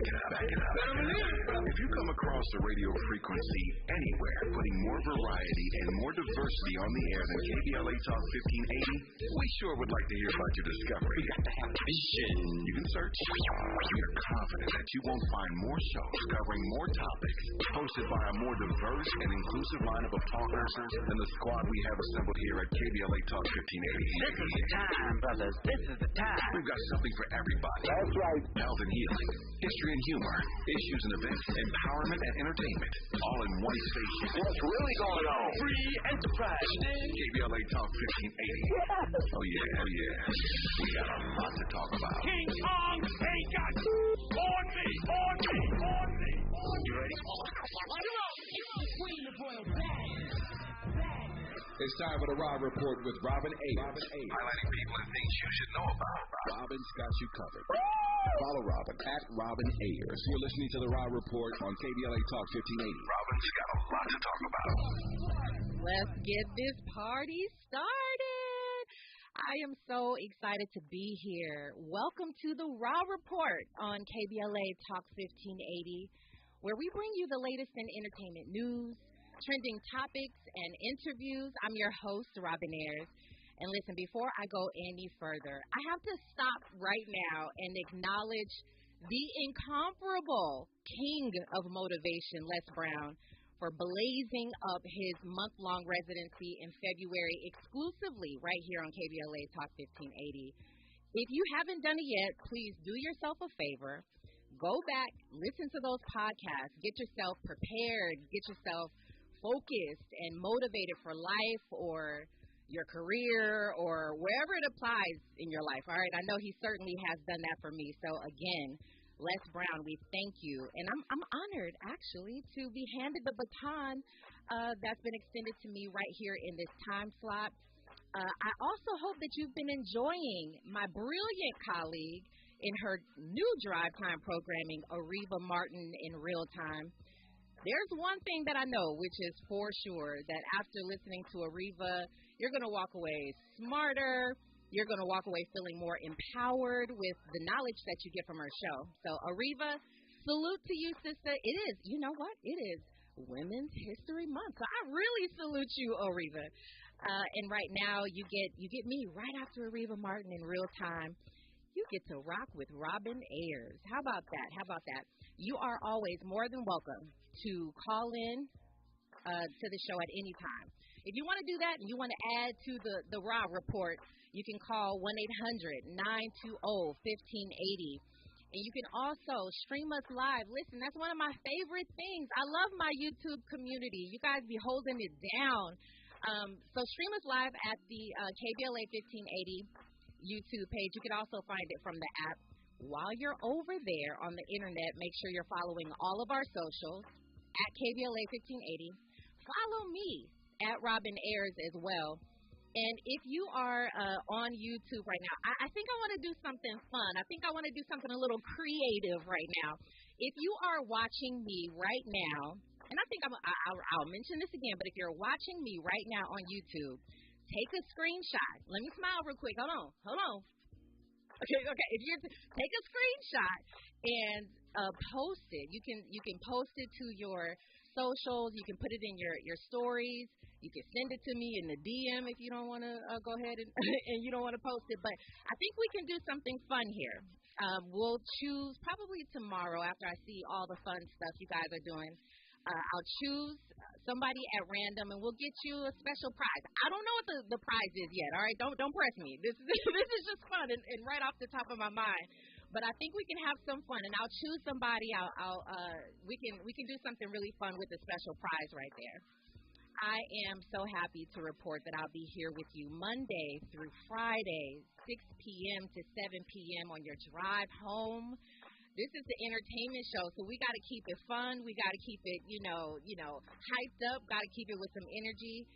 Back it up. If you come across a radio frequency anywhere putting more variety and more diversity on the air than KBLA Talk 1580, we sure would like to hear about your discovery. We got to have vision. You can search. We are confident that you won't find more shows covering more topics hosted by a more diverse and inclusive lineup of talkers than the squad we have assembled here at KBLA Talk 1580. This is the time, brothers. This is the time. We've got something for everybody. That's right. Health and healing, history and humor, issues and events, empowerment and entertainment, all in one station. What's really going on? Free enterprise. KBLA Talk 1580. Oh yeah. We got a lot to talk about. King Kong ain't got on me. You ready? It's time for the Rob Report with Robin Ayers. Highlighting people and things you should know about. Robin's got you covered. Follow Robin at Robin Ayers. You're listening to the Rob Report on KBLA Talk 1580. Robin's got a lot to talk about. Let's get this party started. I am so excited to be here. Welcome to the Raw Report on KBLA Talk 1580, where we bring you the latest in entertainment news, trending topics, and interviews. I'm your host, Robin Ayers. And listen, before I go any further, I have to stop right now and acknowledge the incomparable king of motivation, Les Brown, for blazing up his month-long residency in February exclusively right here on KBLA Talk 1580. If you haven't done it yet, please do yourself a favor. Go back, listen to those podcasts, get yourself prepared, get yourself focused and motivated for life or your career or wherever it applies in your life. All right, I know he certainly has done that for me. So again, Les Brown, we thank you. And I'm honored, actually, to be handed the baton that's been extended to me right here in this time slot. I also hope that you've been enjoying my brilliant colleague in her new drive time programming, Ariva Martin in Real Time. There's one thing that I know, which is for sure, that after listening to Ariva, you're going to walk away smarter. You're going to walk away feeling more empowered with the knowledge that you get from her show. So, Ariva, salute to you, sister. It is, you know what? It is Women's History Month. So I really salute you, Ariva. And right now, you get me right after Ariva Martin in Real Time. You get to rock with Robin Ayers. How about that? You are always more than welcome to call in to the show at any time. If you want to do that and you want to add to the Raw Report, you can call 1-800-920-1580. And you can also stream us live. Listen, that's one of my favorite things. I love my YouTube community. You guys be holding it down. So stream us live at the KBLA 1580 YouTube page. You can also find it from the app. While you're over there on the internet, make sure you're following all of our socials at KBLA 1580. Follow me at Robin Ayers as well. And if you are on YouTube right now, I think I want to do something fun. I think I want to do something a little creative right now. If you are watching me right now, and I think I'll mention this again, but if you're watching me right now on YouTube, take a screenshot. Let me smile real quick. Hold on. Okay. If you take a screenshot and post it, you can post it to your socials. You can put it in your stories. You can send it to me in the DM if you don't want to go ahead and and you don't want to post it. But I think we can do something fun here. We'll choose probably tomorrow after I see all the fun stuff you guys are doing. I'll choose somebody at random, and we'll get you a special prize. I don't know what the prize is yet. All right, don't press me. This is just fun and right off the top of my mind. But I think we can have some fun, and I'll choose somebody. We can do something really fun with a special prize right there. I am so happy to report that I'll be here with you Monday through Friday, 6 p.m. to 7 p.m. on your drive home. This is the entertainment show, so we got to keep it fun. We got to keep it, hyped up. Got to keep it with some energy.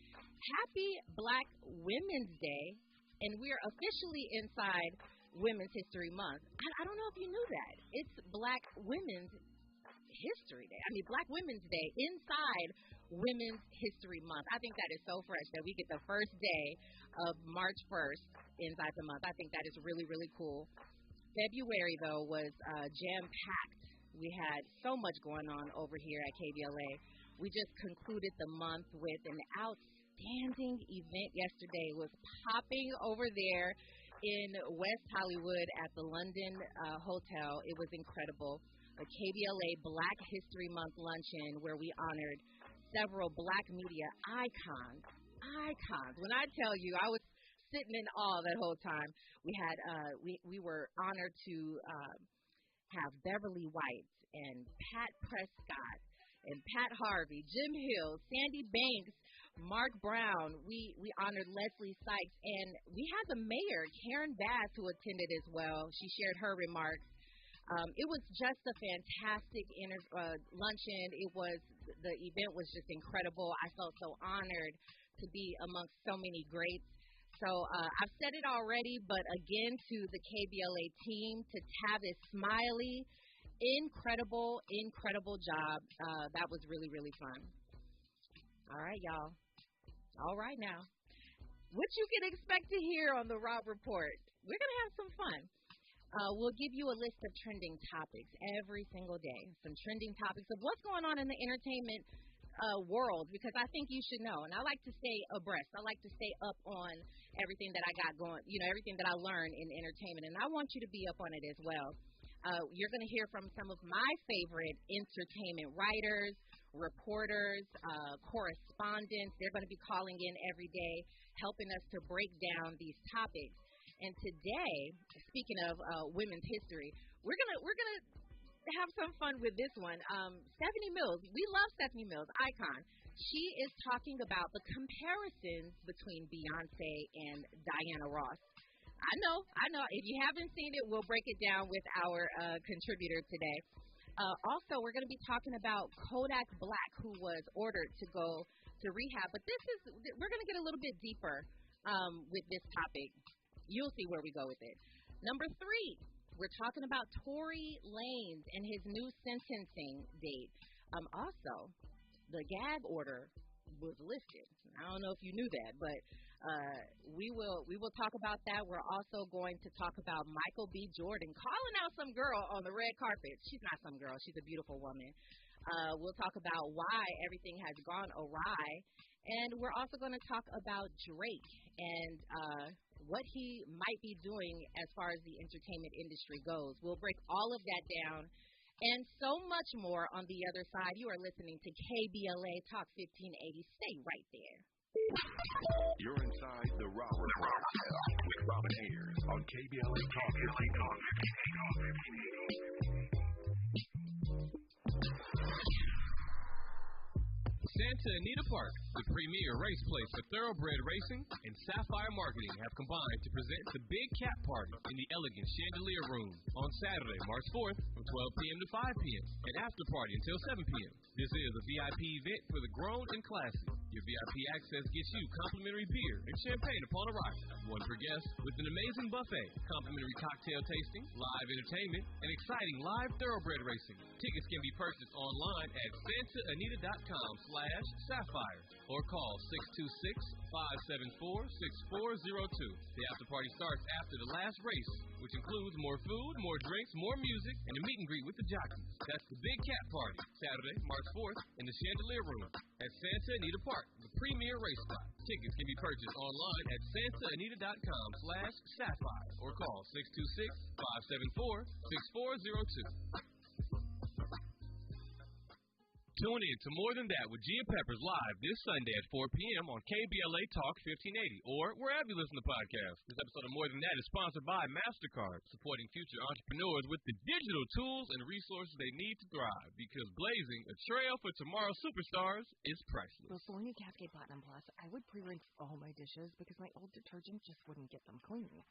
Happy Black Women's Day, and we're officially inside Women's History Month. I don't know if you knew that. It's Black Women's History Day. Black Women's Day inside Women's History Month. I think that is so fresh that we get the first day of March 1st inside the month. I think that is really, really cool. February, though, was jam-packed We had so much going on over here at KBLA. We just concluded the month with an outstanding event yesterday. It was popping over there in West Hollywood at the London Hotel. It was incredible. A KBLA Black History Month luncheon where we honored several Black media icons. When I tell you, I was sitting in awe that whole time. We had we were honored to have Beverly White and Pat Prescott and Pat Harvey, Jim Hill, Sandy Banks, Mark Brown. We honored Leslie Sykes, and we had the mayor, Karen Bass, who attended as well. She shared her remarks. It was just a fantastic luncheon. The event was just incredible. I felt so honored to be amongst so many greats. So I've said it already, but again to the KBLA team, to Tavis Smiley, incredible job. That was really, really fun. All right, y'all. All right now. What you can expect to hear on the Rob Report. We're going to have some fun. We'll give you a list of trending topics every single day. Some trending topics of what's going on in the entertainment world, because I think you should know. And I like to stay abreast. I like to stay up on everything that I got going, everything that I learn in entertainment. And I want you to be up on it as well. You're going to hear from some of my favorite entertainment writers, reporters, correspondents. They're going to be calling in every day, helping us to break down these topics. And today, speaking of women's history, we're gonna have some fun with this one. Stephanie Mills, we love Stephanie Mills, icon. She is talking about the comparisons between Beyonce and Diana Ross. I know. If you haven't seen it, we'll break it down with our contributor today. Also, we're going to be talking about Kodak Black, who was ordered to go to rehab. But we're going to get a little bit deeper with this topic. You'll see where we go with it. Number 3, we're talking about Tory Lanez and his new sentencing date. Also, the gag order was lifted. I don't know if you knew that, but we will talk about that. We're also going to talk about Michael B. Jordan calling out some girl on the red carpet. She's not some girl. She's a beautiful woman. We'll talk about why everything has gone awry. And we're also going to talk about Drake and what he might be doing as far as the entertainment industry goes. We'll break all of that down and so much more on the other side. You are listening to KBLA Talk 1580. Stay right there. You're inside the Rob Report with Robin Ayers on KBLA Talk 1580. Santa Anita Park, the premier race place for thoroughbred racing, and Sapphire Marketing have combined to present the Big Cat Party in the elegant Chandelier Room on Saturday, March 4th from 12 p.m. to 5 p.m. and after party until 7 p.m. This is a VIP event for the grown and classy. Your VIP access gets you complimentary beer and champagne upon arrival, one per guest, with an amazing buffet, complimentary cocktail tasting, live entertainment, and exciting live thoroughbred racing. Tickets can be purchased online at santaanita.com/sapphire or call 626-574-6402. The after party starts after the last race, which includes more food, more drinks, more music, and a meet and greet with the jockeys. That's the Big Cat Party, Saturday, March 4th in the Chandelier Room at Santa Anita Park, the premier race spot. Tickets can be purchased online at santaanita.com/sapphire or call 626-574-6402. Tune in to More Than That with G and Peppers live this Sunday at 4 p.m. on KBLA Talk 1580 or wherever you listen to podcasts. This episode of More Than That is sponsored by MasterCard, supporting future entrepreneurs with the digital tools and resources they need to thrive, because blazing a trail for tomorrow's superstars is priceless. Before new Cascade Platinum Plus, I would pre-rinse all my dishes because my old detergent just wouldn't get them clean.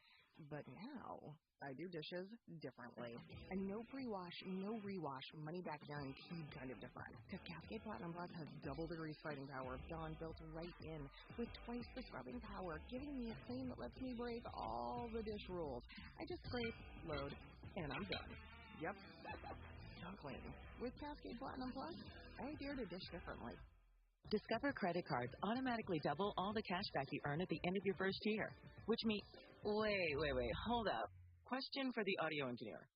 But now, I do dishes differently. And no pre-wash, no rewash, money-back guaranteed kind of different. Because Cascade Platinum Plus has double the grease-fighting power of Dawn built right in, with twice the scrubbing power, giving me a clean that lets me break all the dish rules. I just scrape, load, and I'm done. Yep, so clean. With Cascade Platinum Plus, I dare to dish differently. Discover credit cards automatically double all the cash back you earn at the end of your first year, which means... Wait, hold up. Question for the audio engineer.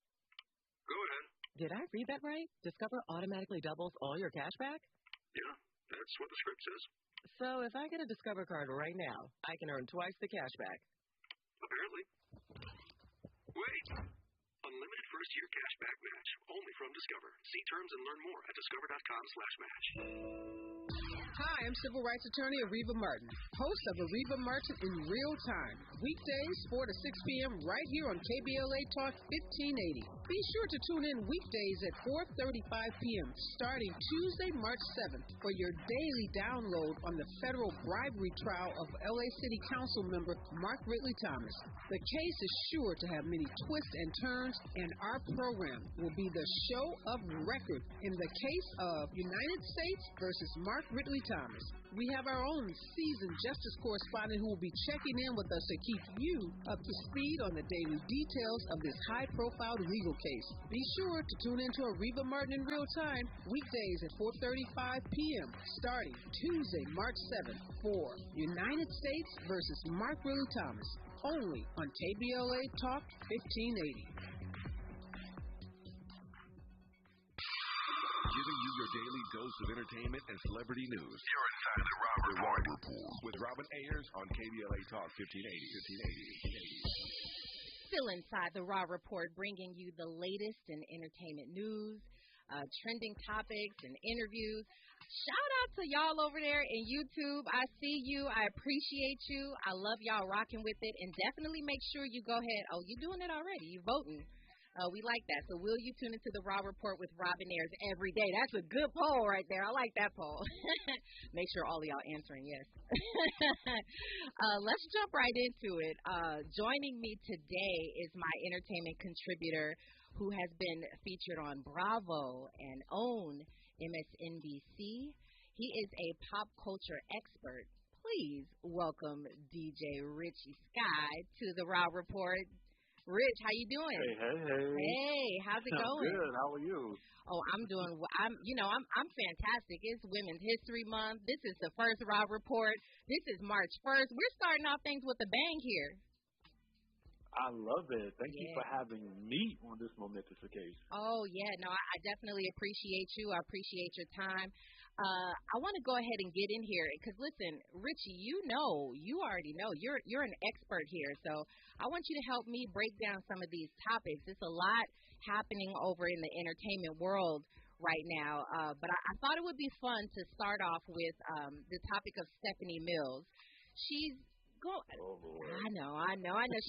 Go ahead. Did I read that right? Discover automatically doubles all your cash back? Yeah, that's what the script says. So if I get a Discover card right now, I can earn twice the cash back. Apparently. Wait. Unlimited first-year cash back match. Only from Discover. See terms and learn more at discover.com/match. Hi, I'm civil rights attorney Areva Martin, host of Areva Martin in Real Time. Weekdays, 4 to 6 p.m. right here on KBLA Talk 1580. Be sure to tune in weekdays at 4:35 p.m. starting Tuesday, March 7th for your daily download on the federal bribery trial of LA City Council member Mark Ridley Thomas. The case is sure to have many twists and turns, and our program will be the show of record in the case of United States versus Mark Ridley Thomas. We have our own seasoned justice correspondent who will be checking in with us to keep you up to speed on the daily details of this high-profile legal case. Be sure to tune into Areva Martin in Real Time weekdays at 4:35 p.m. starting Tuesday, March 7th for United States versus Mark Ridley Thomas, only on KBLA Talk 1580. Giving you your daily dose of entertainment and celebrity news. You're inside the Robin Report with Robin Ayers on KBLA Talk 1580. Still inside the Raw Report, bringing you the latest in entertainment news, trending topics, and interviews. Shout out to y'all over there in YouTube. I see you. I appreciate you. I love y'all rocking with it. And definitely make sure you go ahead. Oh, you're doing it already. You're voting. We like that. So will you tune into the Raw Report with Robin Ayers every day? That's a good poll right there. I like that poll. Make sure all of y'all answering yes. Let's jump right into it. Joining me today is my entertainment contributor who has been featured on Bravo and OWN MSNBC. He is a pop culture expert. Please welcome DJ Richie Sky to the Raw Report. Rich, how you doing? Hey. Hey, how's it going? Good. How are you? Oh, I'm fantastic. It's Women's History Month. This is the first Raw Report. This is March 1st. We're starting off things with a bang here. I love it. Thank you for having me on this momentous occasion. Oh, yeah. No, I definitely appreciate you. I appreciate your time. I want to go ahead and get in here because, listen, Richie, you already know. You're an expert here. So I want you to help me break down some of these topics. There's a lot happening over in the entertainment world right now. But I thought it would be fun to start off with the topic of Stephanie Mills. She's I know.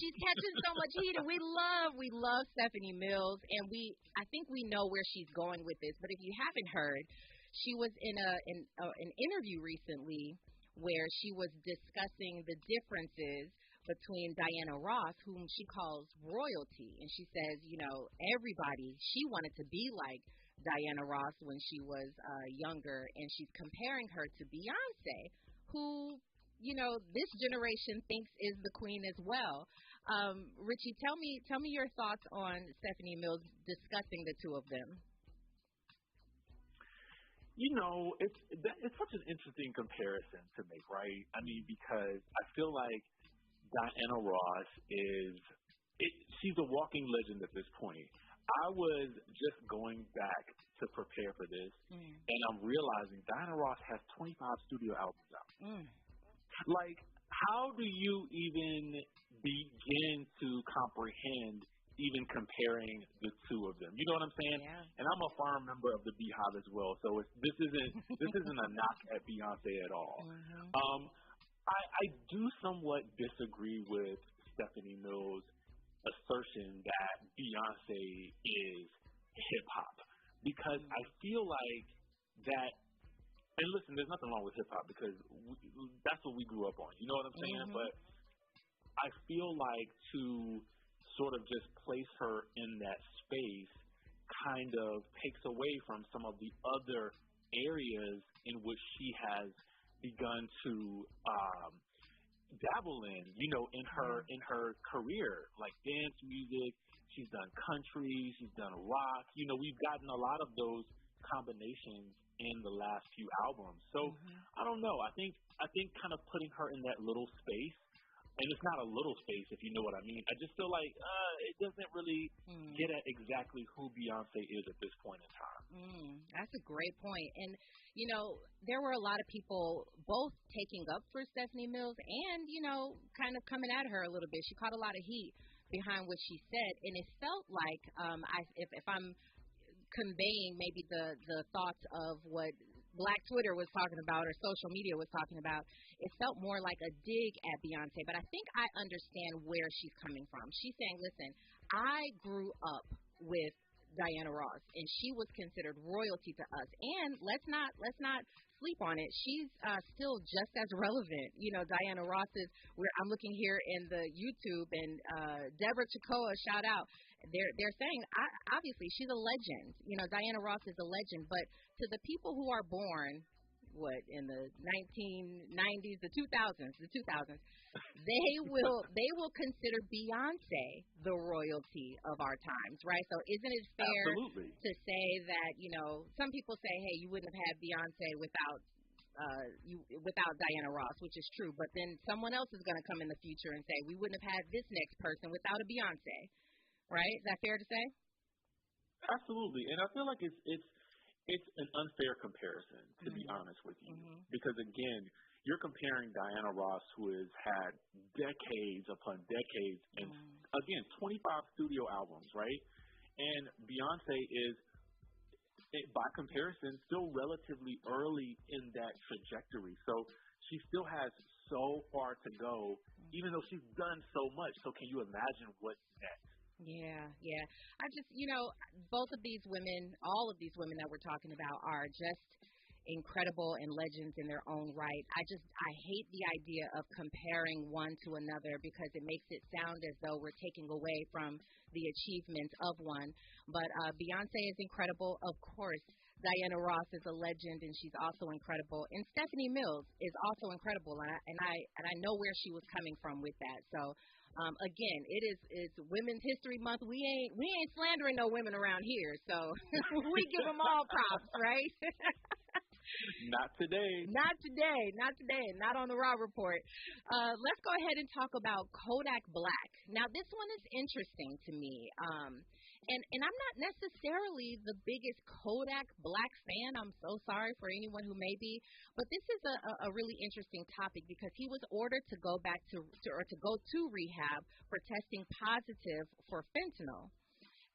She's catching so much heat, and we love Stephanie Mills, and I think we know where she's going with this. But if you haven't heard, she was in an interview recently where she was discussing the differences between Diana Ross, whom she calls royalty, and she says, she wanted to be like Diana Ross when she was younger, and she's comparing her to Beyonce, who this generation thinks is the queen as well. Richie, tell me your thoughts on Stephanie Mills discussing the two of them. It's such an interesting comparison to make, right? I mean, because I feel like Diana Ross she's a walking legend at this point. I was just going back to prepare for this, and I'm realizing Diana Ross has 25 studio albums out. Like, how do you even begin to comprehend even comparing the two of them? You know what I'm saying? Yeah. And I'm a firm member of the Beehive as well, so this isn't a knock at Beyonce at all. I do somewhat disagree with Stephanie Mills' assertion that Beyonce is hip hop, because I feel like that. And listen, there's nothing wrong with hip-hop because that's what we grew up on. You know what I'm saying? But I feel like to sort of just place her in that space kind of takes away from some of the other areas in which she has begun to dabble in, in her career, like dance music. She's done country. She's done rock. We've gotten a lot of those combinations in the last few albums. So I don't know. I think kind of putting her in that little space and it's not a little space, if you know what I mean. I just feel like it doesn't really get at exactly who Beyonce is at this point in time. That's a great point. And, you know, there were a lot of people both taking up for Stephanie Mills and, you know, kind of coming at her a little bit. She caught a lot of heat behind what she said, and it felt like, if I'm conveying maybe the thoughts of what Black Twitter was talking about or social media was talking about, it felt more like a dig at Beyonce. But I think I understand where she's coming from. She's saying, listen, I grew up with Diana Ross, and she was considered royalty to us. And let's not sleep on it. She's still just as relevant. You know, Diana Ross is. I'm looking here in the YouTube, and Deborah Chakoa, shout out. They're saying obviously she's a legend. You know, Diana Ross is a legend. But to the people who are born, in the 1990s, the 2000s, they will consider Beyonce the royalty of our times, right? So isn't it fair to say that, you know, some people say, hey, you wouldn't have had Beyonce without Diana Ross, which is true, but then someone else is going to come in the future and say we wouldn't have had this next person without a Beyonce, right? Is that fair to say? Absolutely, and I feel like it's an unfair comparison, to be honest with you, because again, you're comparing Diana Ross, who has had decades upon decades, and again, 25 studio albums, right? And Beyonce is, by comparison, still relatively early in that trajectory. So she still has so far to go, even though she's done so much. So can you imagine what's next? Yeah. I just, you know, both of these women, all of these women that we're talking about are just incredible and legends in their own right. I hate the idea of comparing one to another because it makes it sound as though we're taking away from the achievements of one. But Beyonce is incredible, of course. Diana Ross is a legend, and she's also incredible. And Stephanie Mills is also incredible, and I know where she was coming from with that. So, again, it's Women's History Month. We ain't slandering no women around here, so we give them all props, right? Not today. Not today. Not on the Raw Report. Let's go ahead and talk about Kodak Black. Now, this one is interesting to me. And I'm not necessarily the biggest Kodak Black fan. I'm so sorry for anyone who may be. But this is a really interesting topic because he was ordered to go back to go to rehab for testing positive for fentanyl.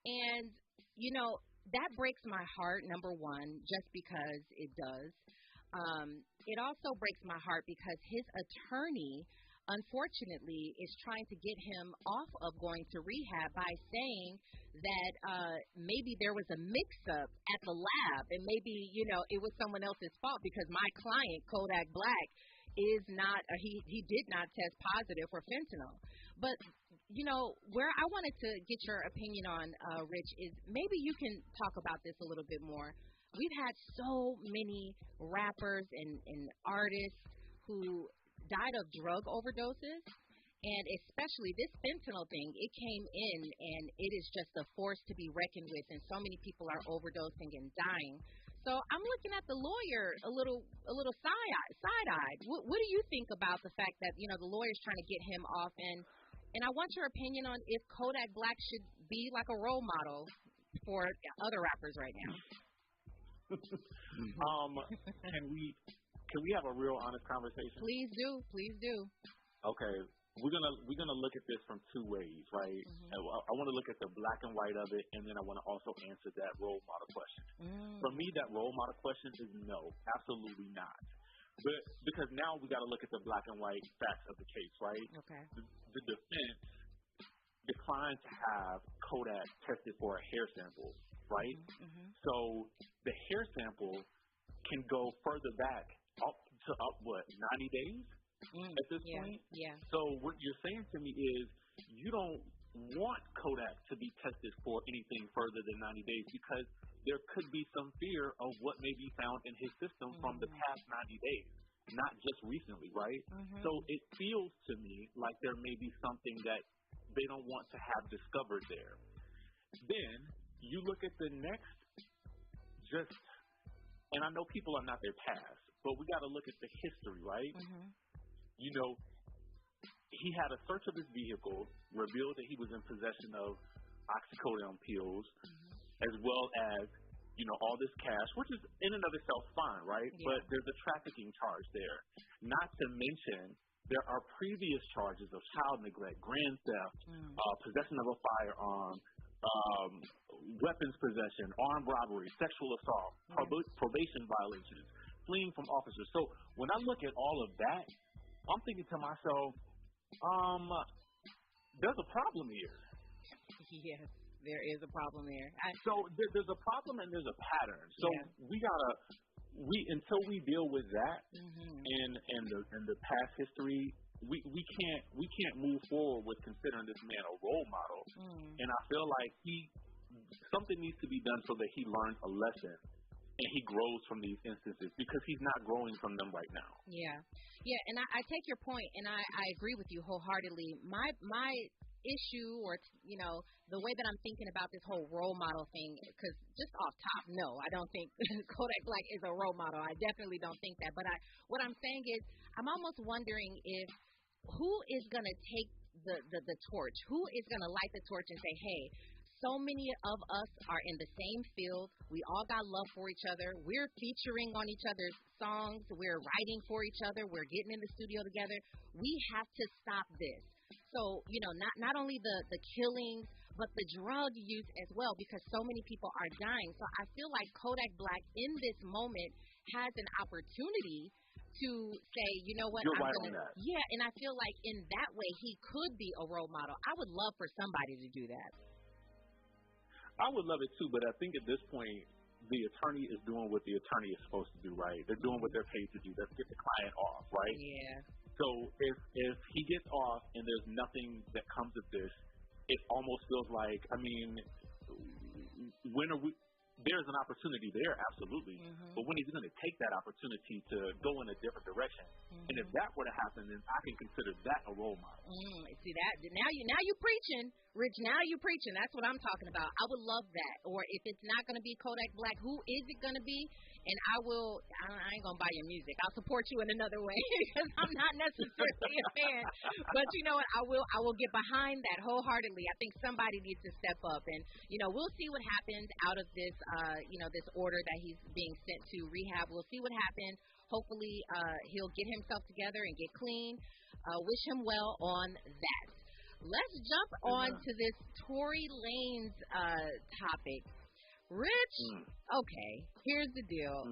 And, you know, that breaks my heart, number one, just because it does. It also breaks my heart because his attorney, unfortunately, is trying to get him off of going to rehab by saying that maybe there was a mix-up at the lab and maybe, you know, it was someone else's fault because my client, Kodak Black, is not he did not test positive for fentanyl. But, you know, where I wanted to get your opinion on, Rich, is maybe you can talk about this a little bit more. We've had so many rappers and artists who died of drug overdoses, and especially this fentanyl thing, it came in, and it is just a force to be reckoned with, and so many people are overdosing and dying. So I'm looking at the lawyer a little side-eyed. What do you think about the fact that, you know, the lawyer's trying to get him off, and I want your opinion on if Kodak Black should be like a role model for other rappers right now. Can we have a real honest conversation? Please do. Okay, we're gonna look at this from two ways, right? I want to look at the black and white of it, and then I want to also answer that role model question. For me, that role model question is no, absolutely not. But because now we got to look at the black and white facts of the case, right? Okay. The defense declined to have Kodak tested for a hair sample, right? So the hair sample can go further back up to 90 days at this point? Yeah. So what you're saying to me is you don't want Kodak to be tested for anything further than 90 days because there could be some fear of what may be found in his system from the past 90 days, not just recently, right? So it feels to me like there may be something that they don't want to have discovered there. Then you look at the next and I know people are not their past, but we got to look at the history, right? You know, he had a search of his vehicle, revealed that he was in possession of oxycodone pills, as well as, all this cash, which is in and of itself fine, right? Yeah. But there's a trafficking charge there. Not to mention, there are previous charges of child neglect, grand theft, possession of a firearm, weapons possession, armed robbery, sexual assault, probation violations, fleeing from officers. So when I look at all of that, I'm thinking to myself, there's a problem here. Yes, there is a problem there. So there's a problem and there's a pattern. So until we deal with that and the past history, we can't move forward with considering this man a role model. And I feel like something needs to be done so that he learns a lesson and he grows from these instances, because he's not growing from them right now. Yeah, and I take your point, and I agree with you wholeheartedly. My issue, or the way that I'm thinking about this whole role model thing, because just off top, no, I don't think Kodak Black is a role model. I definitely don't think that. But what I'm saying is, I'm almost wondering if who is going to take the torch? Who is going to light the torch and say, hey, so many of us are in the same field. We all got love for each other. We're featuring on each other's songs. We're writing for each other. We're getting in the studio together. We have to stop this. So, not only the killings, but the drug use as well, because so many people are dying. So I feel like Kodak Black in this moment has an opportunity to say, you know what, You're right on that. Yeah, and I feel like in that way he could be a role model. I would love for somebody to do that. I would love it too, but I think at this point, the attorney is doing what the attorney is supposed to do, right? They're doing what they're paid to do. That's get the client off, right? Yeah. So if he gets off and there's nothing that comes of this, it almost feels like, when are we? There's an opportunity there, absolutely. But when he's going to take that opportunity to go in a different direction, and if that were to happen, then I can consider that a role model. See that? Now you preaching, Rich. Now you preaching. That's what I'm talking about. I would love that. Or if it's not going to be Kodak Black, who is it going to be? And I ain't going to buy your music. I'll support you in another way, because I'm not necessarily a fan. But you know what? I will get behind that wholeheartedly. I think somebody needs to step up, and we'll see what happens out of this. This order that he's being sent to rehab. We'll see what happens. Hopefully, he'll get himself together and get clean. Wish him well on that. Let's jump on to this Tory Lanez topic. Rich, okay, here's the deal.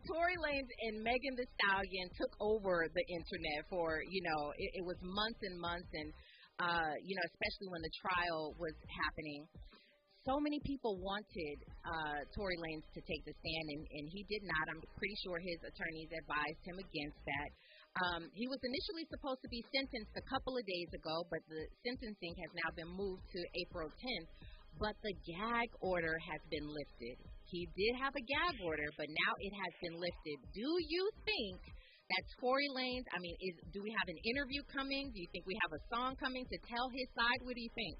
Tory Lanez and Megan Thee Stallion took over the internet for, it was months and months, and, especially when the trial was happening. So many people wanted Tory Lanez to take the stand, and he did not. I'm pretty sure his attorneys advised him against that. He was initially supposed to be sentenced a couple of days ago, but the sentencing has now been moved to April 10th. But the gag order has been lifted. He did have a gag order, but now it has been lifted. Do you think that Tory Lanez, do we have an interview coming? Do you think we have a song coming to tell his side? What do you think?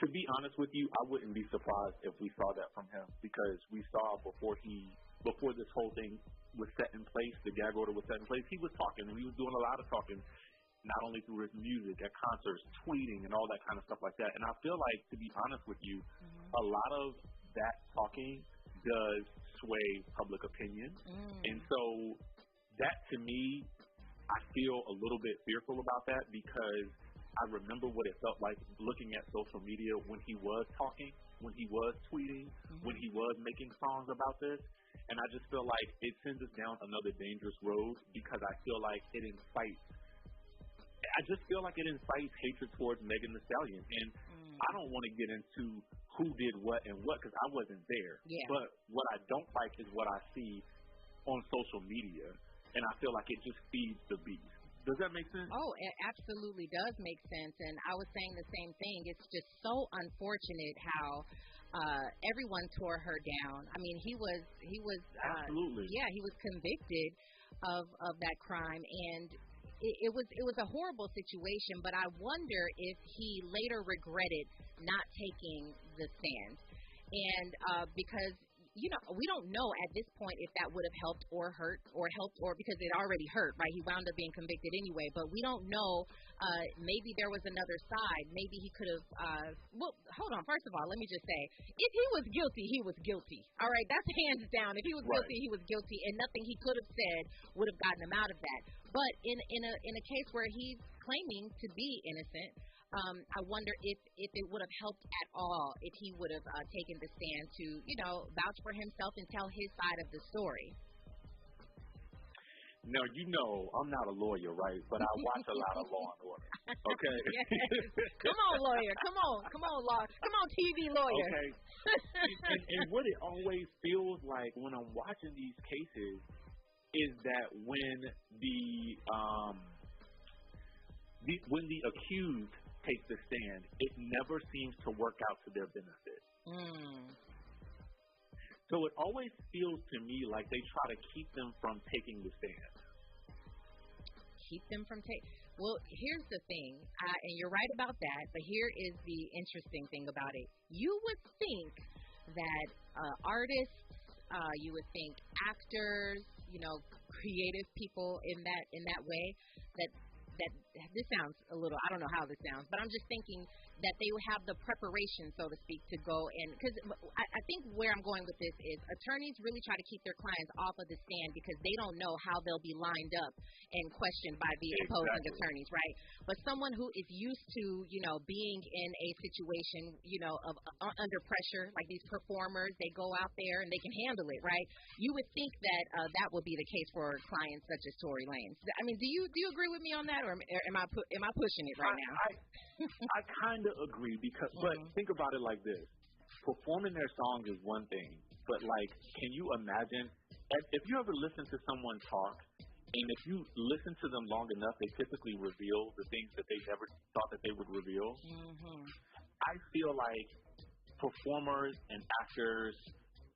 To be honest with you, I wouldn't be surprised if we saw that from him, because we saw before this whole thing was set in place, the gag order was set in place, he was talking, and he was doing a lot of talking, not only through his music, at concerts, tweeting, and all that kind of stuff like that. And I feel like, to be honest with you, a lot of that talking does sway public opinion. And so that, to me, I feel a little bit fearful about that, because I remember what it felt like looking at social media when he was talking, when he was tweeting, when he was making songs about this. And I just feel like it sends us down another dangerous road, because I feel like it incites hatred towards Megan Thee Stallion. And I don't want to get into who did what and what, because I wasn't there. Yeah. But what I don't like is what I see on social media, and I feel like it just feeds the beast. Does that make sense? Oh, it absolutely does make sense. And I was saying the same thing. It's just so unfortunate how everyone tore her down. He was absolutely. He was convicted of that crime, and it was a horrible situation. But I wonder if he later regretted not taking the stand, and because we don't know at this point if that would have helped or because it already hurt, right? He wound up being convicted anyway, but we don't know. Maybe there was another side. Maybe he could have, hold on. First of all, let me just say, if he was guilty, he was guilty. All right, that's hands down. If he was guilty, he was guilty, and nothing he could have said would have gotten him out of that. But in a case where he's claiming to be innocent, I wonder if it would have helped at all if he would have taken the stand to, vouch for himself and tell his side of the story. Now, I'm not a lawyer, right? But I watch a lot of Law and Order. Okay. Yes. Come on, lawyer. Come on, law. Come on, TV lawyer. Okay. and what it always feels like when I'm watching these cases is that when the accused takes the stand, it never seems to work out to their benefit. So it always feels to me like they try to keep them from taking the stand. Well, here's the thing, and you're right about that, but here is the interesting thing about it. You would think that artists, you would think actors, creative people in that way, that this sounds a little, I don't know how this sounds, but I'm just thinking that they would have the preparation, so to speak, to go in. Because I think where I'm going with this is attorneys really try to keep their clients off of the stand because they don't know how they'll be lined up and questioned by the opposing attorneys, right? But someone who is used to, being in a situation, of under pressure, like these performers, they go out there and they can handle it, right? You would think that that would be the case for clients such as Tory Lanez. I mean, do you agree with me on that, or am I pushing it right now? I kind of agree but think about it like this: performing their songs is one thing, but can you imagine if you ever listen to someone talk, and if you listen to them long enough, they typically reveal the things that they never thought that they would reveal. I feel like performers and actors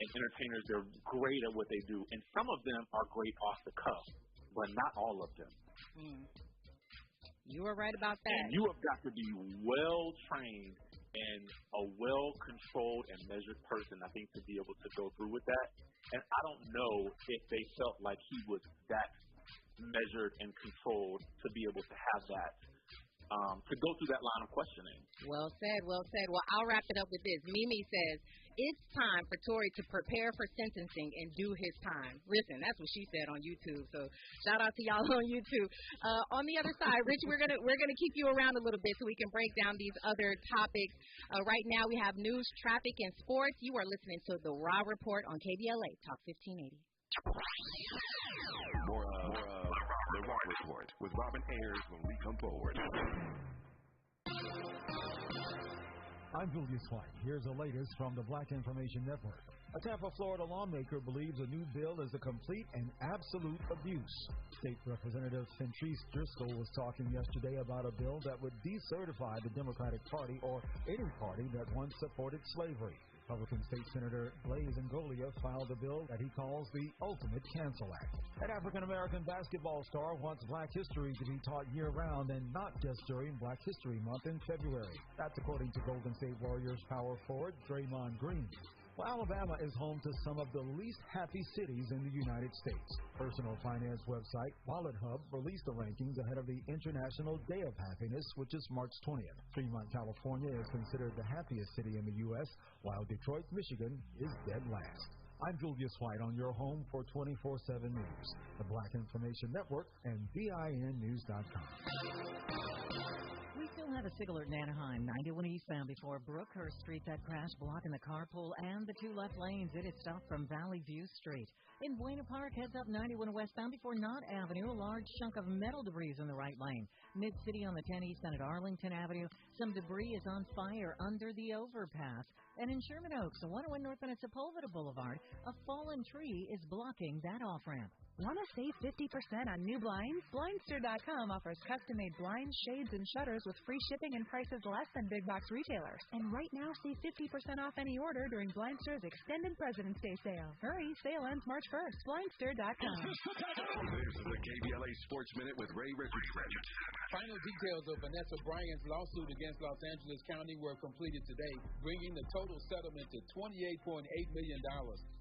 and entertainers, they're great at what they do, and some of them are great off the cuff, but not all of them. You are right about that. And you have got to be well-trained and a well-controlled and measured person, I think, to be able to go through with that. And I don't know if they felt like he was that measured and controlled to be able to have that, to go through that line of questioning. Well said. Well, I'll wrap it up with this. Mimi says, it's time for Tory to prepare for sentencing and do his time. Listen, that's what she said on YouTube. So shout out to y'all on YouTube. On the other side, Rich, we're gonna keep you around a little bit so we can break down these other topics. Right now we have news, traffic, and sports. You are listening to the Raw Report on KBLA Talk 1580. More of the Raw Report with Robin Ayers when we come forward. I'm Julius White. Here's the latest from the Black Information Network. A Tampa, Florida lawmaker believes a new bill is a complete and absolute abuse. State Representative Centrise Driscoll was talking yesterday about a bill that would decertify the Democratic Party or any party that once supported slavery. Republican State Senator Blaise Ngolia filed a bill that he calls the Ultimate Cancel Act. An African-American basketball star wants Black history to be taught year-round and not just during Black History Month in February. That's according to Golden State Warriors power forward Draymond Green. Well, Alabama is home to some of the least happy cities in the United States. Personal finance website Wallet Hub released the rankings ahead of the International Day of Happiness, which is March 20th. Fremont, California is considered the happiest city in the U.S., while Detroit, Michigan is dead last. I'm Julius White on your home for 24/7 News, the Black Information Network, and BINnews.com. We still have a SIG alert in Anaheim, 91 eastbound before Brookhurst Street. That crash blocking the carpool and the two left lanes. It is stopped from Valley View Street. In Buena Park, heads up 91 westbound before Knott Avenue. A large chunk of metal debris is in the right lane. Mid-City on the 10 east and at Arlington Avenue. Some debris is on fire under the overpass. And in Sherman Oaks, 101 North and at Sepulveda Boulevard, a fallen tree is blocking that off-ramp. Want to save 50% on new blinds? Blindster.com offers custom-made blinds, shades, and shutters with free shipping and prices less than big box retailers. And right now, save 50% off any order during Blindster's extended President's Day sale. Hurry, sale ends March 1st. Blindster.com. This is the KBLA Sports Minute with Ray Richardson. Final details of Vanessa Bryant's lawsuit against Los Angeles County were completed today, bringing the total settlement to $28.8 million.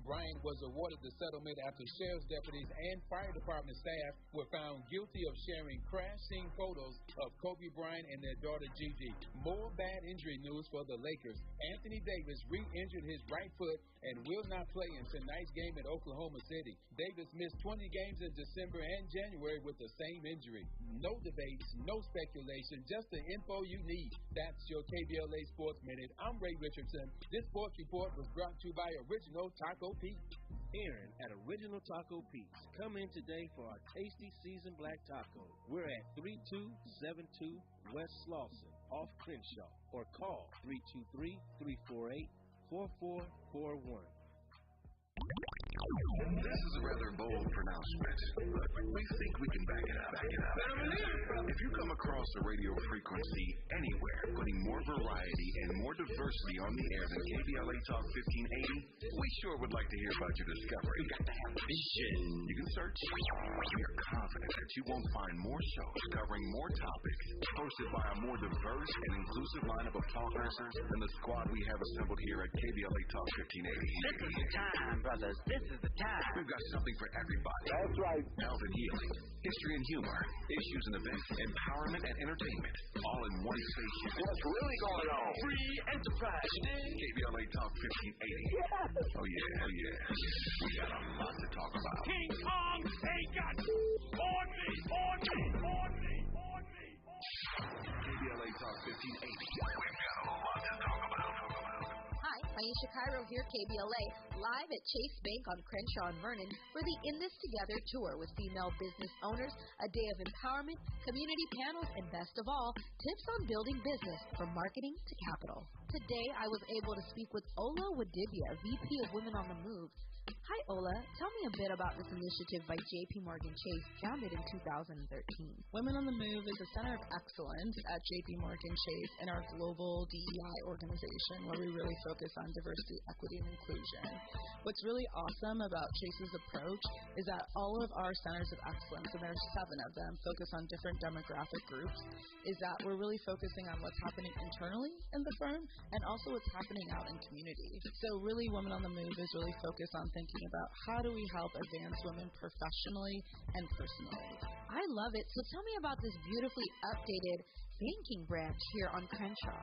Bryant was awarded the settlement after sheriff's deputies and fire department staff were found guilty of sharing crash scene photos of Kobe Bryant and their daughter Gigi. More bad injury news for the Lakers. Anthony Davis re-injured his right foot and will not play in tonight's game at Oklahoma City. Davis missed 20 games in December and January with the same injury. No debates, no speculation, just the info you need. That's your KBLA Sports Minute. I'm Ray Richardson. This sports report was brought to you by Original Taco Pete. Aaron at Original Taco Pete's. Come in today for our tasty seasoned black taco. We're at 3272 West Slauson, off Crenshaw, or call 323-348-4441. This is a rather bold pronouncement, but we think we can back it up. If you come across a radio frequency anywhere putting more variety and more diversity on the air than KBLA Talk 1580, we sure would like to hear about your discovery. You got to have vision. You can search. We are confident that you won't find more shows covering more topics hosted by a more diverse and inclusive lineup of talkers than the squad we have assembled here at KBLA Talk 1580. This is the time, brothers. This is the time. We've got something for everybody. That's right. Health and healing, history and humor, issues and events, empowerment and entertainment, all in one station. What's really going on? Free enterprise. KBLA Talk 1580. Yeah. Oh, yeah. We got a lot to talk about. King Kong ain't got on me. KBLA Talk 1580. We've got a lot to talk about. Hi, Aisha Cairo here, KBLA, live at Chase Bank on Crenshaw and Vernon for the In This Together tour with female business owners, a day of empowerment, community panels, and best of all, tips on building business from marketing to capital. Today, I was able to speak with Ola Wadivia, VP of Women on the Move. Hi, Ola. Tell me a bit about this initiative by J.P. Morgan Chase, founded in 2013. Women on the Move is a center of excellence at J.P. Morgan Chase in our global DEI organization, where we really focus on diversity, equity, and inclusion. What's really awesome about Chase's approach is that all of our centers of excellence, and there are 7 of them, focus on different demographic groups, is that we're really focusing on what's happening internally in the firm and also what's happening out in community. So really, Women on the Move is really focused on thinking about how do we help advance women professionally and personally. I love it. So tell me about this beautifully updated banking branch here on Crenshaw.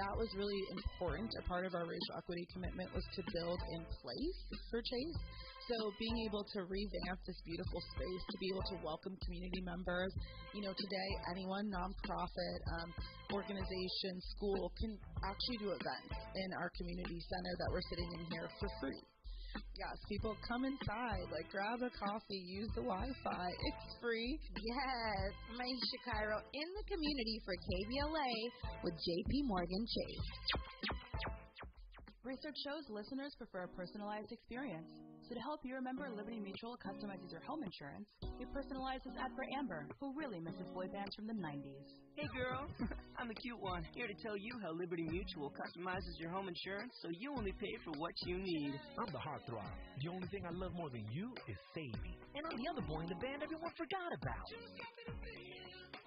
That was really important. A part of our racial equity commitment was to build in place for Chase. So being able to revamp this beautiful space, to be able to welcome community members. You know, today anyone, nonprofit, organization, school can actually do events in our community center that we're sitting in here for free. Yes, people come inside, like grab a coffee, use the Wi-Fi. It's free. Yes, Aisha Cairo in the community for KBLA with J.P. Morgan Chase. Research shows listeners prefer a personalized experience. So to help you remember, Liberty Mutual customizes your home insurance. We personalize this ad for Amber, who really misses boy bands from the 90s. Hey girl, I'm the cute one, here to tell you how Liberty Mutual customizes your home insurance so you only pay for what you need. I'm the heartthrob. The only thing I love more than you is saving. And I'm the other boy in the band everyone forgot about.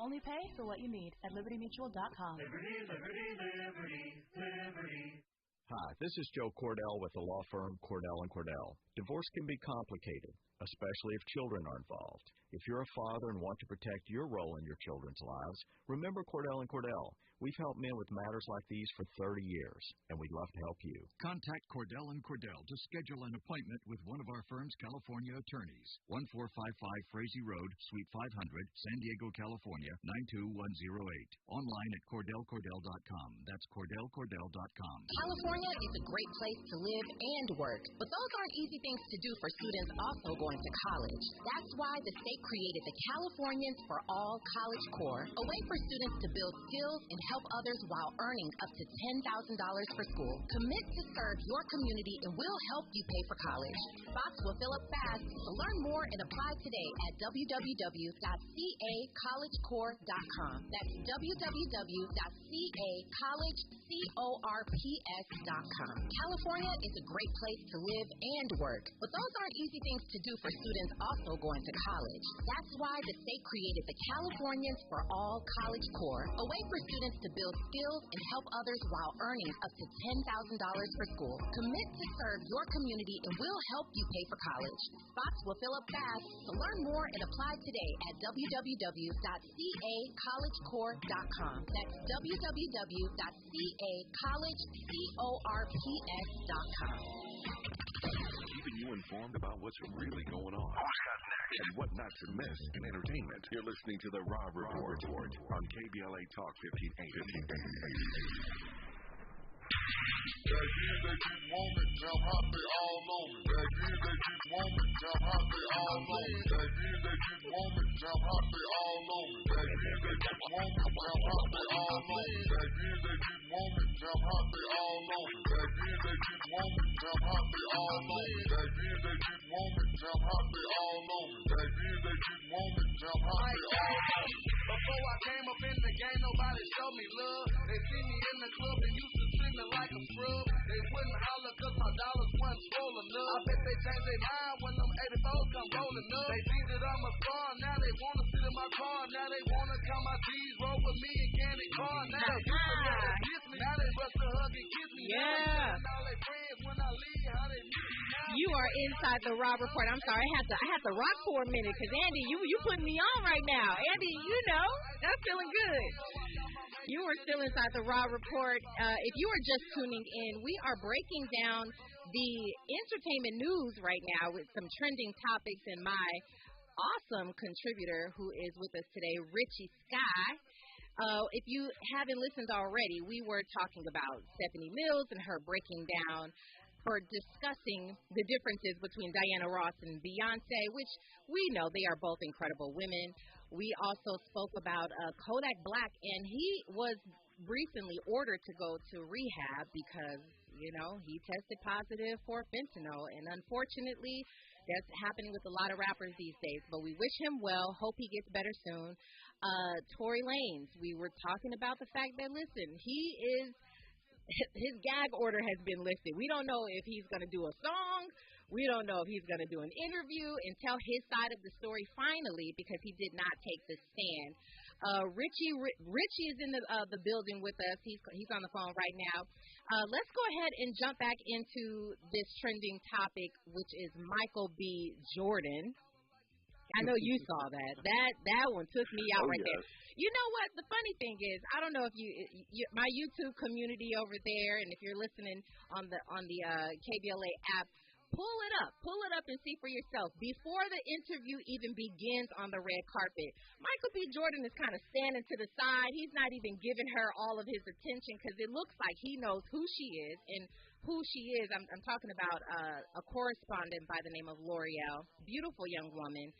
Only pay for what you need at libertymutual.com. Liberty. Hi, this is Joe Cordell with the law firm Cordell & Cordell. Divorce can be complicated, especially if children are involved. If you're a father and want to protect your role in your children's lives, remember Cordell & Cordell. We've helped men with matters like these for 30 years, and we'd love to help you. Contact Cordell & Cordell to schedule an appointment with one of our firm's California attorneys. 1455 Frazee Road, Suite 500, San Diego, California, 92108. Online at CordellCordell.com. That's CordellCordell.com. California is a great place to live and work, but those aren't easy things to do for students also going to college. That's why the state created the Californians for All College Corps, a way for students to build skills and help others while earning up to $10,000 for school. Commit to serve your community and we'll help you pay for college. Spots will fill up fast, so learn more and apply today at www.cacollegecorps.com. That's www.cacollegecorps.com. California is a great place to live and work, but those aren't easy things to do for students also going to college. That's why the state created the Californians for All College Corps, a way for students to build skills and help others while earning up to $10,000 for school. Commit to serve your community and we'll help you pay for college. Spots will fill up fast, so learn more and apply today at www.cacollegecorps.com. That's www.cacollegecorps.com. Keeping you informed about what's really going on. And what not to miss in entertainment. You're listening to the Rob Report on KBLA Talk 1580. Back then they didn't want it, now hot they all on it. Back then they didn't want it, now hot they all on it. Back then they didn't want it, now hot they all on it. Back then they didn't want it, now hot they all on it. Back then they didn't want it, now hot they all on it. Back then they didn't want it, now hot they all on it. Back then they didn't want it, now hot they all on it. Back then they didn't want it, now hot they all on it. Before I came up in the game, nobody showed me love. They see me in the club and used to treat me like a scrub. They wouldn't holler cause my dollars wasn't swollen up. I bet they changed their mind when them 84s come rolling up. They think that I'm a star, now they wanna sit in my car. Now they wanna count my G's, roll with me and candy car. Now they used to never kiss me, now they rush to hug and kiss me. Yeah. Now they friends when I leave, how they meet me now. You are inside the Rob Report. I'm sorry, I had to rock for a minute because Andy, you putting me on right now. Andy, you know, that's feeling good. You are still inside the Raw Report. If you are just tuning in, we are breaking down the entertainment news right now with some trending topics and my awesome contributor who is with us today, Richie Sky. If you haven't listened already, we were talking about Stephanie Mills and her breaking down for discussing the differences between Diana Ross and Beyonce, which we know they are both incredible women. We also spoke about Kodak Black, and he was recently ordered to go to rehab because, you know, he tested positive for fentanyl. And unfortunately, that's happening with a lot of rappers these days. But we wish him well. Hope he gets better soon. Tory Lanez, we were talking about the fact that, listen, his gag order has been lifted. We don't know if he's going to do a song. We don't know if he's going to do an interview and tell his side of the story finally because he did not take the stand. Richie is in the building with us. He's on the phone right now. Let's go ahead and jump back into this trending topic, which is Michael B. Jordan. I know you saw that. That one took me out there. You know what? The funny thing is, I don't know if you my YouTube community over there, and if you're listening on the KBLA app, pull it up and see for yourself. Before the interview even begins on the red carpet, Michael B. Jordan is kind of standing to the side. He's not even giving her all of his attention because it looks like he knows who she is and who she is. I'm talking about a correspondent by the name of L'Oreal, beautiful young woman.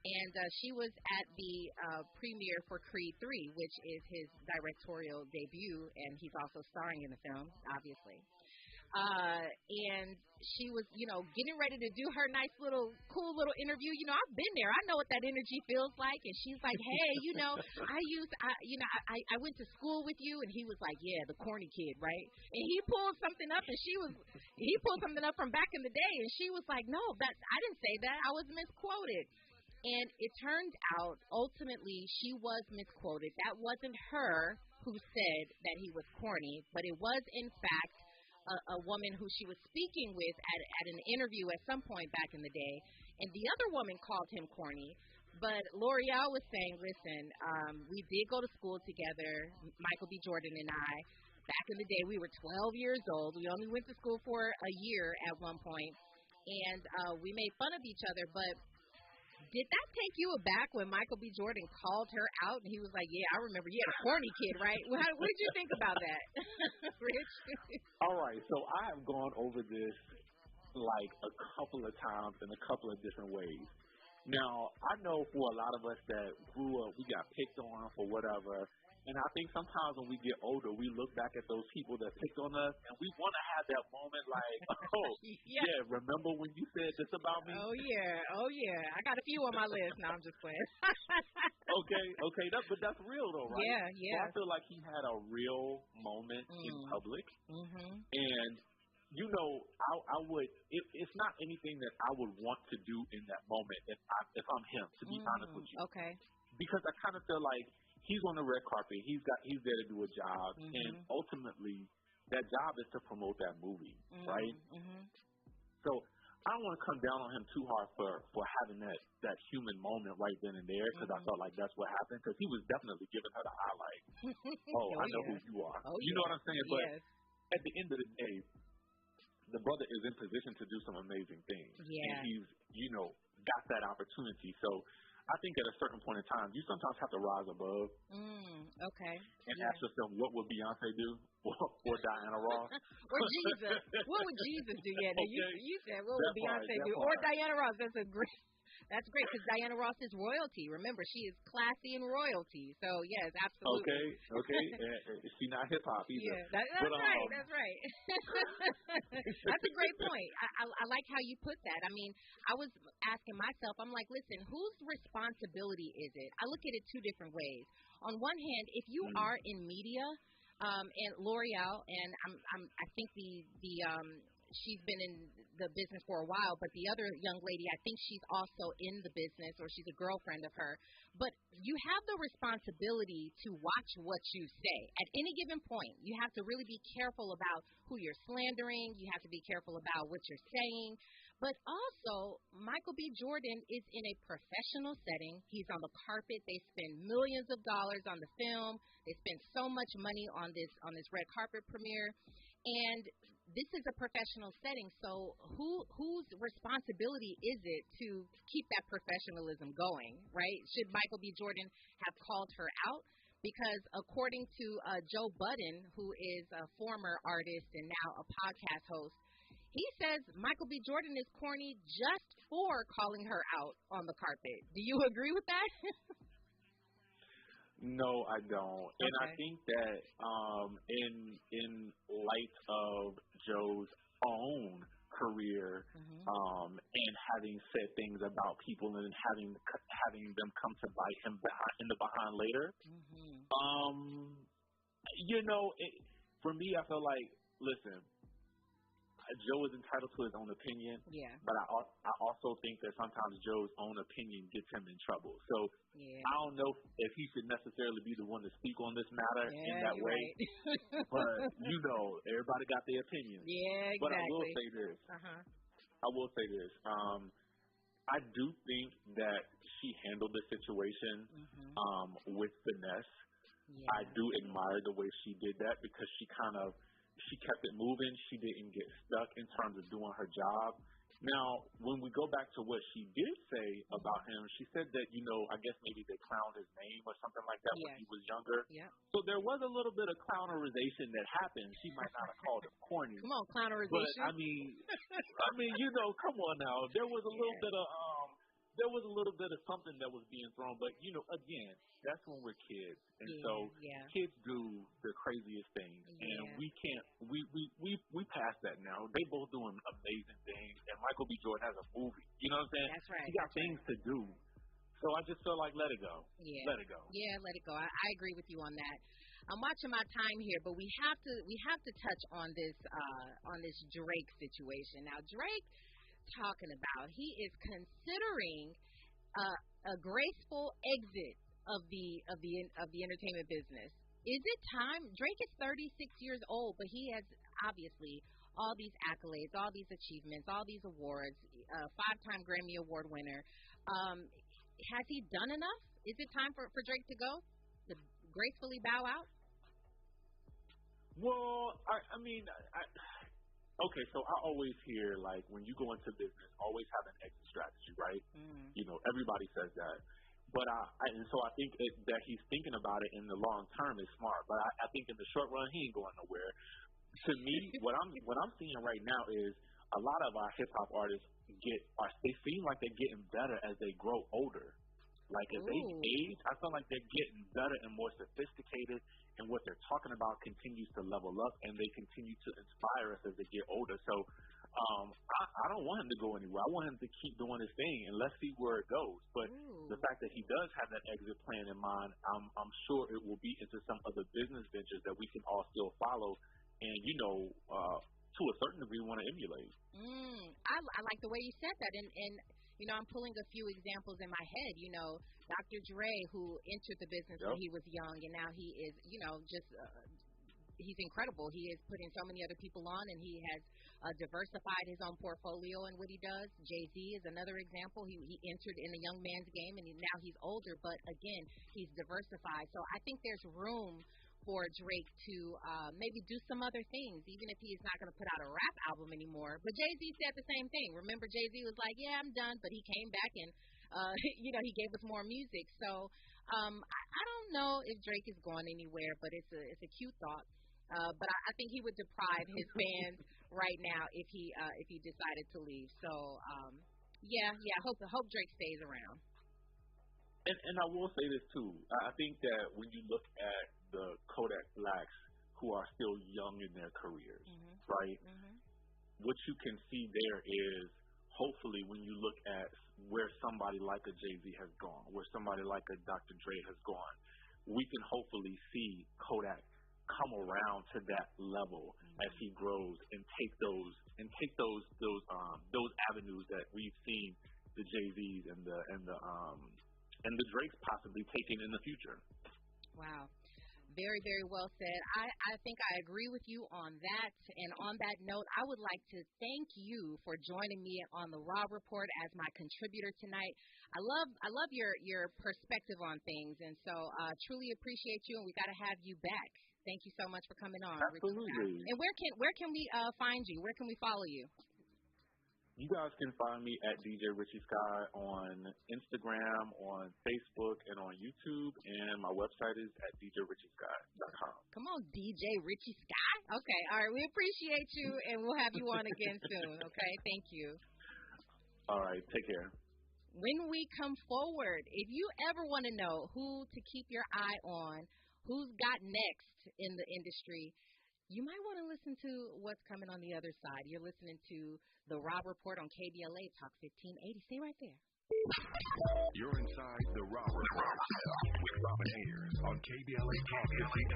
And she was at the premiere for Creed 3, which is his directorial debut, and he's also starring in the film, obviously. And she was, you know, getting ready to do her nice cool little interview. You know, I've been there. I know what that energy feels like. And she's like, hey, you know, I went to school with you. And he was like, yeah, the corny kid, right? And he pulled something up, and he pulled something up from back in the day. And she was like, no, I didn't say that. I was misquoted. And it turned out, ultimately, she was misquoted. That wasn't her who said that he was corny, but it was, in fact, a woman who she was speaking with at an interview at some point back in the day. And the other woman called him corny. But L'Oreal was saying, listen, we did go to school together, Michael B. Jordan and I. Back in the day, we were 12 years old. We only went to school for a year at one point. And we made fun of each other, but did that take you aback when Michael B. Jordan called her out and he was like, yeah, I remember, yeah, the corny kid, right? What did you think about that, Rich? All right, so I have gone over this like a couple of times in a couple of different ways. Now, I know for a lot of us that grew up, we got picked on for whatever, And I think sometimes when we get older, we look back at those people that picked on us, and we want to have that moment like, oh, yeah, remember when you said this about me? Oh, yeah. I got a few on my list. No, I'm just playing. Okay. But that's real, though, right? Yeah. So I feel like he had a real moment in public. Mm-hmm. And, you know, I would, it's not anything that I would want to do in that moment if I'm him, to be honest with you. Okay. Because I kind of feel like he's on the red carpet. He's there to do a job, and ultimately, that job is to promote that movie, right? Mm-hmm. So I don't want to come down on him too hard for having that human moment right then and there, because I felt like that's what happened. Because he was definitely giving her the highlight. I know who you are. You know what I'm saying? But at the end of the day, the brother is in position to do some amazing things, and he's got that opportunity. So I think at a certain point in time, you sometimes have to rise above. Okay. And ask yourself, what would Beyonce do? Or Diana Ross? Or Jesus. What would Jesus do? Yeah, no, you said, what would Beyonce do? Or Diana Ross. That's great because Diana Ross is royalty. Remember, she is classy and royalty. So, yes, absolutely. Okay. She's not hip-hop either. Yeah, that's right. That's a great point. I like how you put that. I mean, I was asking myself, I'm like, listen, whose responsibility is it? I look at it two different ways. On one hand, if you are in media, and L'Oreal, and I think she's been in the business for a while, but the other young lady, I think she's also in the business, or she's a girlfriend of her. But you have the responsibility to watch what you say. At any given point, you have to really be careful about who you're slandering. You have to be careful about what you're saying. But also, Michael B. Jordan is in a professional setting. He's on the carpet. They spend millions of dollars on the film. They spend so much money on this red carpet premiere. And this is a professional setting, so whose responsibility is it to keep that professionalism going, right? Should Michael B. Jordan have called her out? Because according to Joe Budden, who is a former artist and now a podcast host, he says Michael B. Jordan is corny just for calling her out on the carpet. Do you agree with that? No, I don't. And I think that in light of Joe's own career and having said things about people and having them come to bite him in the behind later, for me, I feel like, listen, Joe is entitled to his own opinion, but I also think that sometimes Joe's own opinion gets him in trouble. So I don't know if he should necessarily be the one to speak on this matter in that way. Right. But, everybody got their opinion. Yeah, exactly. But I will say this. I do think that she handled the situation with finesse. Yeah. I do admire the way she did that because she kept it moving. She didn't get stuck in terms of doing her job. Now, when we go back to what she did say about him, she said that, I guess maybe they clowned his name or something like that when he was younger. Yeah. So there was a little bit of clownerization that happened. She might not have called him corny. Come on, clownerization. But, I mean, come on now. There was a little bit of something that was being thrown. But, again, that's when we're kids. And so kids do the craziest things. And we can't, we past that now. They both doing amazing things. And Michael B. Jordan has a movie. You know what I'm saying? That's right. He got things to do. So I just feel like let it go. Yeah. Let it go. Yeah, let it go. I agree with you on that. I'm watching my time here, but we have to touch on this Drake situation. Now, Drake talking about he is considering a graceful exit of the entertainment business. Is it time? Drake is 36 years old, but he has obviously all these accolades, all these achievements, all these awards, 5-time Grammy Award winner. Has he done enough? Is it time for Drake to go? To gracefully bow out? Well, okay, so I always hear, like, when you go into business, always have an exit strategy, right? Everybody says that. But so I think that he's thinking about it in the long term is smart. But I think in the short run, he ain't going nowhere. To me, what I'm seeing right now is a lot of our hip hop artists they seem like they're getting better as they grow older. Like, as they age, I feel like they're getting better and more sophisticated, and what they're talking about continues to level up, and they continue to inspire us as they get older. So I don't want him to go anywhere. I want him to keep doing his thing, and let's see where it goes. But the fact that he does have that exit plan in mind, I'm sure it will be into some other business ventures that we can all still follow and, to a certain degree want to emulate. I like the way you said that, and I'm pulling a few examples in my head. Dr. Dre, who entered the business when he was young, and now he is, he's incredible. He is putting so many other people on, and he has diversified his own portfolio and what he does. Jay-Z is another example. He entered in a young man's game, and now he's older, but again, he's diversified. So I think there's room for Drake to maybe do some other things, even if he's not going to put out a rap album anymore. But Jay-Z said the same thing. Remember, Jay-Z was like, yeah, I'm done, but he came back and, he gave us more music. So I don't know if Drake is going anywhere, but it's a cute thought. But I think he would deprive his fans right now if he decided to leave. So, hope Drake stays around. And I will say this, too. I think that when you look at the Kodak Blacks who are still young in their careers, right, what you can see there is hopefully when you look at where somebody like a Jay-Z has gone, where somebody like a Dr. Dre has gone, we can hopefully see Kodak come around to that level as he grows and take those avenues that we've seen the Jay-Z's and the Drakes possibly taking in the future. Wow. Very, very well said. I think I agree with you on that. And on that note, I would like to thank you for joining me on the Raw Report as my contributor tonight. I love your perspective on things, and so truly appreciate you. And we got to have you back. Thank you so much for coming on. Absolutely. And where can we find you? Where can we follow you? You guys can find me at DJ Richie Sky on Instagram, on Facebook, and on YouTube, and my website is at djrichiesky.com. Come on, DJ Richie Sky. Okay, all right. We appreciate you, and we'll have you on again soon, okay? Thank you. All right, take care. When we come forward, if you ever want to know who to keep your eye on, who's got next in the industry, you might want to listen to what's coming on the other side. You're listening to the Rob Report on KBLA Talk 1580. Stay right there. You're inside the Rob Report with Robin Ayers on KBLA Talk 1580.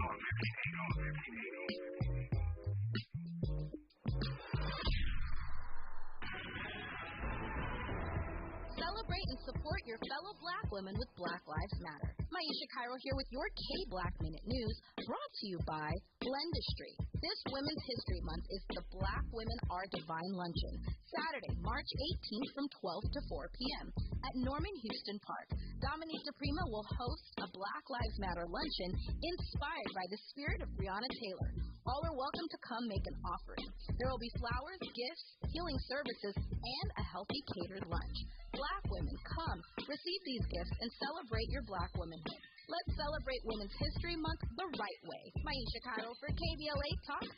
Celebrate and support your fellow black women with Black Lives Matter. Maisha Cairo here with your K-Black Minute News, brought to you by Blendistry. This Women's History Month is the Black Women Are Divine Luncheon, Saturday, March 18th from 12 to 4 p.m. at Norman Houston Park. Dominique DePrima will host a Black Lives Matter luncheon inspired by the spirit of Breonna Taylor. All are welcome to come make an offering. There will be flowers, gifts, healing services, and a healthy catered lunch. Black women, come, receive these gifts, and celebrate your black womanhood. Let's celebrate Women's History Month the right way. Maisha Cairo for KBLA Talk 1580.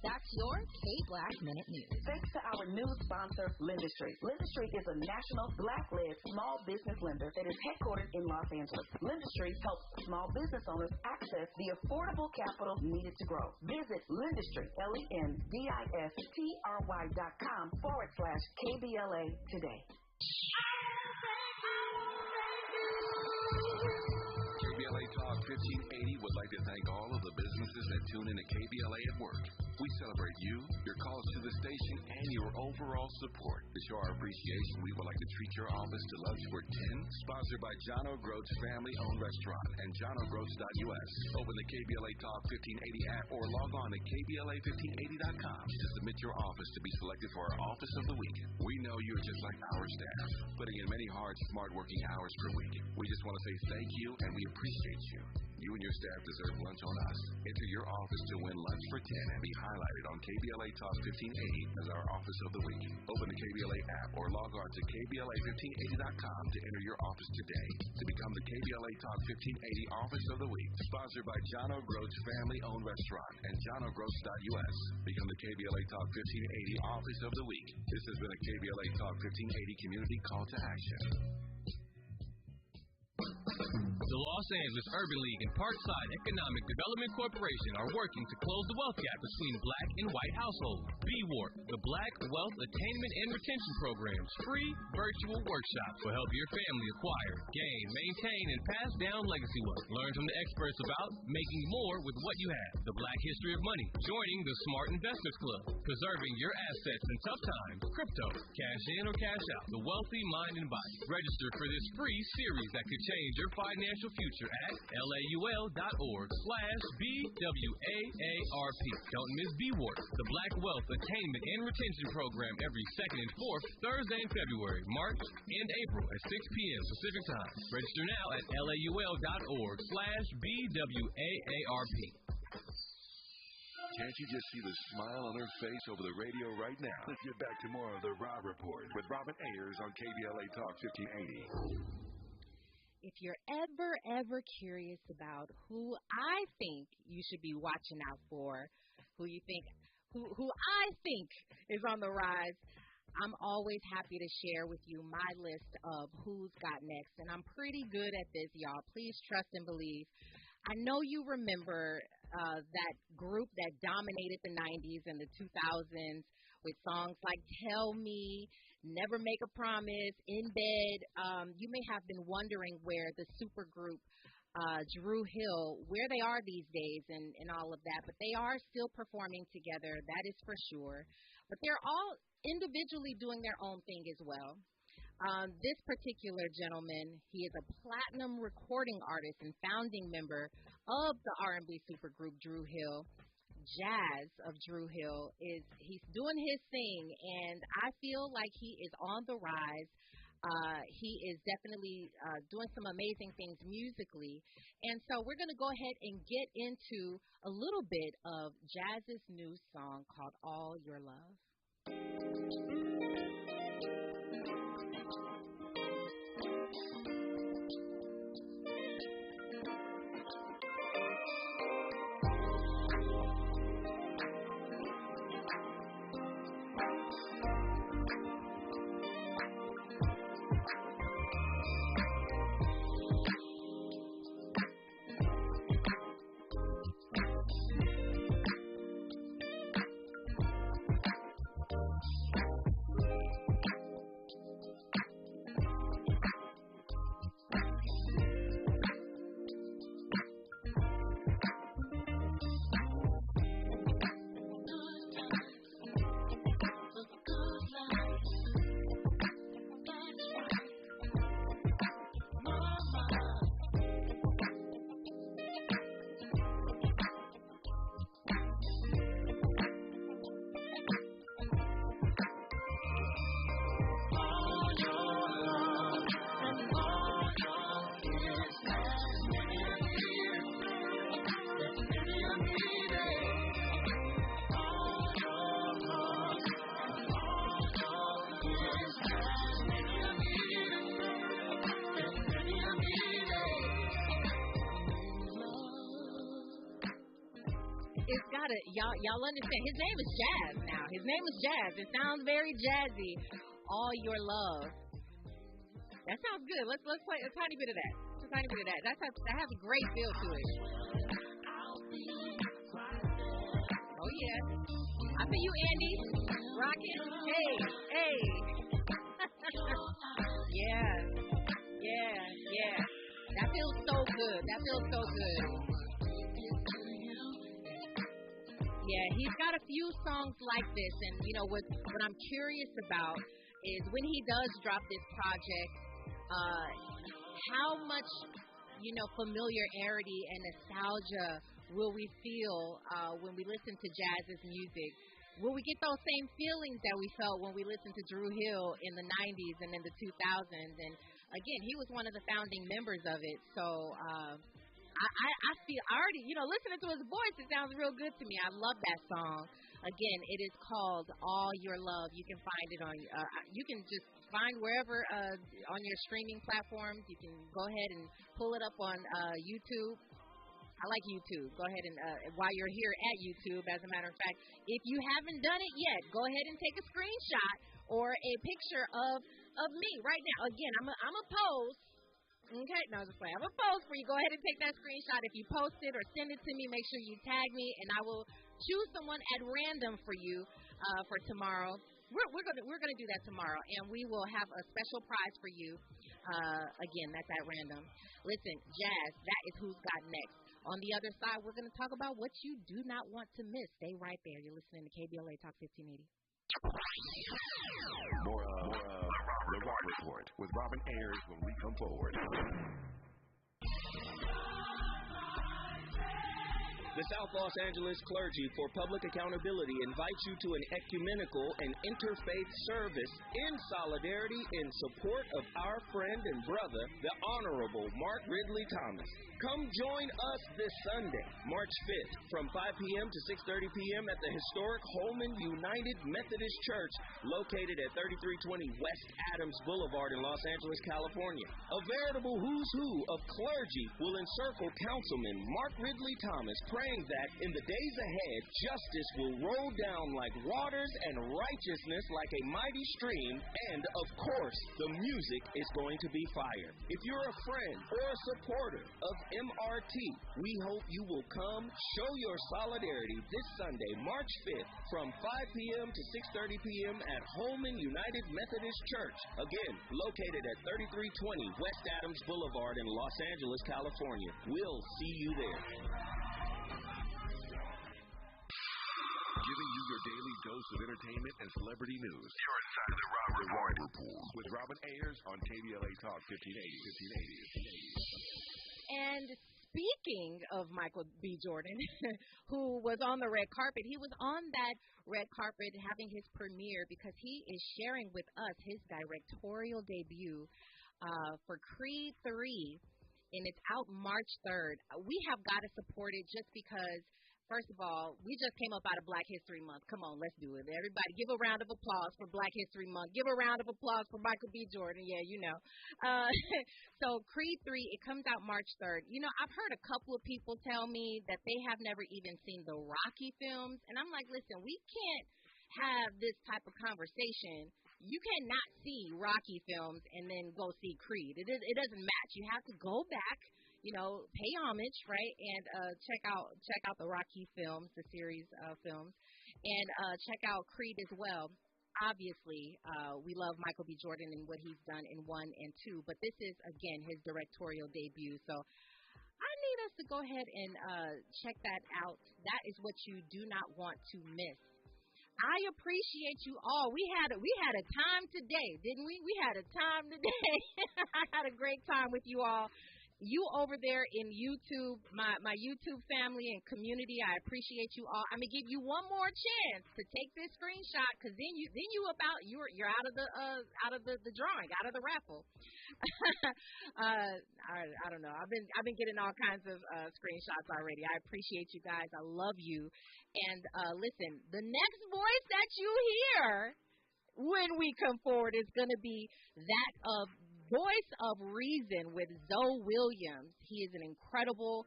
That's your K-Black Minute News. Thanks to our new sponsor, Lendistry. Lendistry is a national black-led small business lender that is headquartered in Los Angeles. Lendistry helps small business owners access the affordable capital needed to grow. Visit Lendistry, LENDISTRY.com/KBLA today. KBLA Talk 1580 would like to thank all of the businesses that tune in to KBLA at work. We celebrate you, your calls to the station, and your overall support. To show our appreciation, we would like to treat your office to lunch for 10, sponsored by John O'Groats Family-Owned Restaurant and johnogroats.us. Open the KBLA Talk 1580 app or log on to KBLA1580.com to submit your office to be selected for our Office of the Week. We know you're just like our staff, putting in many hard, smart working hours per week. We just want to say thank you, and we appreciate you. You and your staff deserve lunch on us. Enter your office to win lunch for 10 and be highlighted on KBLA Talk 1580 as our Office of the Week. Open the KBLA app or log on to KBLA1580.com to enter your office today to become the KBLA Talk 1580 Office of the Week. Sponsored by John O'Groats Family-Owned Restaurant and johnogroats.us. Become the KBLA Talk 1580 Office of the Week. This has been a KBLA Talk 1580 Community Call to Action. The Los Angeles Urban League and Parkside Economic Development Corporation are working to close the wealth gap between black and white households. BWARP, the Black Wealth Attainment and Retention Program's free virtual workshops will help your family acquire, gain, maintain, and pass down legacy wealth. Learn from the experts about making more with what you have. The Black History of Money, joining the Smart Investors Club, preserving your assets in tough times, crypto, cash in or cash out, the wealthy mind and body. Register for this free series that could change your financial future at laul.org/BWAARP. Don't miss BWARP, the Black Wealth Attainment and Retention Program, every second and fourth Thursday in February, March, and April at 6 p.m. Pacific Time. Register now at laul.org/BWAARP. Can't you just see the smile on her face over the radio right now? Let's get back to more of the Rob Report with Robin Ayers on KBLA Talk 1580. If you're ever curious about who I think you should be watching out for, who I think is on the rise, I'm always happy to share with you my list of who's got next, and I'm pretty good at this, y'all. Please trust and believe. I know you remember that group that dominated the 90s and the 2000s with songs like Tell Me, Never Make a Promise, In Bed. You may have been wondering where the supergroup Drew Hill, where they are these days and all of that, but they are still performing together, that is for sure. But they're all individually doing their own thing as well. This particular gentleman, he is a platinum recording artist and founding member of the R&B supergroup Drew Hill. Jazz of Drew Hill he's doing his thing, and I feel like he is on the rise. He is definitely doing some amazing things musically, and so we're going to go ahead and get into a little bit of Jazz's new song called All Your Love. It's got to, y'all understand, his name is Jazz now. His name is Jazz. It sounds very jazzy. All Your Love. That sounds good. Let's play a tiny bit of that. Just a tiny bit of that. That has a great feel to it. Oh, yeah. I see you, Andy. Rockin'. Hey. Yeah. That feels so good. Yeah, he's got a few songs like this, and what I'm curious about is when he does drop this project, how much familiarity and nostalgia will we feel when we listen to Jazz's music? Will we get those same feelings that we felt when we listened to Drew Hill in the 90s and in the 2000s? And again, he was one of the founding members of it, so I feel already, listening to his voice, it sounds real good to me. I love that song. Again, it is called All Your Love. You can find it on, you can just find wherever on your streaming platforms. You can go ahead and pull it up on YouTube. I like YouTube. Go ahead and, while you're here at YouTube, as a matter of fact, if you haven't done it yet, go ahead and take a screenshot or a picture of me right now. Again, I'm a pose Okay, no, just play. I have a post for you. Go ahead and take that screenshot. If you post it or send it to me, make sure you tag me, and I will choose someone at random for you for tomorrow. We're gonna do that tomorrow, and we will have a special prize for you. Again, that's at random. Listen, Jazz, that is who's got next. On the other side, we're gonna talk about what you do not want to miss. Stay right there. You're listening to KBLA Talk 1580. More of The Rock Report with Robin Ayers when we come forward. The South Los Angeles Clergy for Public Accountability invites you to an ecumenical and interfaith service in solidarity in support of our friend and brother, the Honorable Mark Ridley Thomas. Come join us this Sunday, March 5th, from 5 p.m. to 6:30 p.m. at the historic Holman United Methodist Church, located at 3320 West Adams Boulevard in Los Angeles, California. A veritable who's who of clergy will encircle Councilman Mark Ridley Thomas, praying that in the days ahead, justice will roll down like waters and righteousness like a mighty stream, and, of course, the music is going to be fire. If you're a friend or a supporter of MRT, we hope you will come show your solidarity this Sunday, March 5th, from 5 p.m. to 6:30 p.m. at Holman United Methodist Church, again, located at 3320 West Adams Boulevard in Los Angeles, California. We'll see you there. Giving you your daily dose of entertainment and celebrity news. You're inside The Rock Report with Robin Ayers on KBLA Talk 1580. And speaking of Michael B. Jordan, who was on the red carpet, he was on that red carpet having his premiere because he is sharing with us his directorial debut for Creed 3, and it's out March 3rd. We have got to support it just because, first of all, we just came up out of Black History Month. Come on, let's do it. Everybody give a round of applause for Black History Month. Give a round of applause for Michael B. Jordan. Yeah, you know. So Creed 3, it comes out March 3rd. You know, I've heard a couple of people tell me that they have never even seen the Rocky films. And I'm like, listen, we can't have this type of conversation. You cannot see Rocky films and then go see Creed. It doesn't match. You have to go back, you know, pay homage, right, and check out the Rocky films, the series films, and check out Creed as well. Obviously, we love Michael B. Jordan and what he's done in 1 and 2, but this is, again, his directorial debut. So I need us to go ahead and check that out. That is what you do not want to miss. I appreciate you all. We had a time today, didn't we? We had a time today. I had a great time with you all. You over there in YouTube, my YouTube family and community, I appreciate you all. I'm gonna give you one more chance to take this screenshot, because then you're out of the drawing, out of the raffle. I don't know. I've been getting all kinds of screenshots already. I appreciate you guys. I love you. And listen, the next voice that you hear when we come forward is gonna be that of Voice of Reason with Zoe Williams. He is an incredible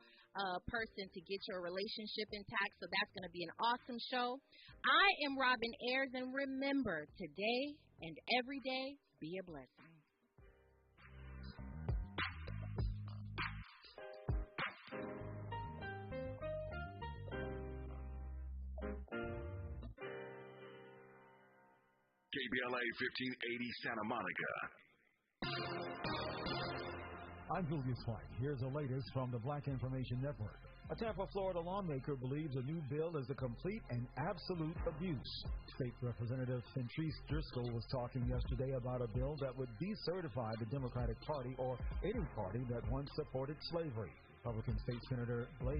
person to get your relationship intact, so that's going to be an awesome show. I am Robin Ayers, and remember, today and every day, be a blessing. KBLA 1580 Santa Monica. I'm Julius White. Here's the latest from the Black Information Network. A Tampa, Florida lawmaker believes a new bill is a complete and absolute abuse. State Representative Centrise Driscoll was talking yesterday about a bill that would decertify the Democratic Party or any party that once supported slavery. Republican State Senator Blaise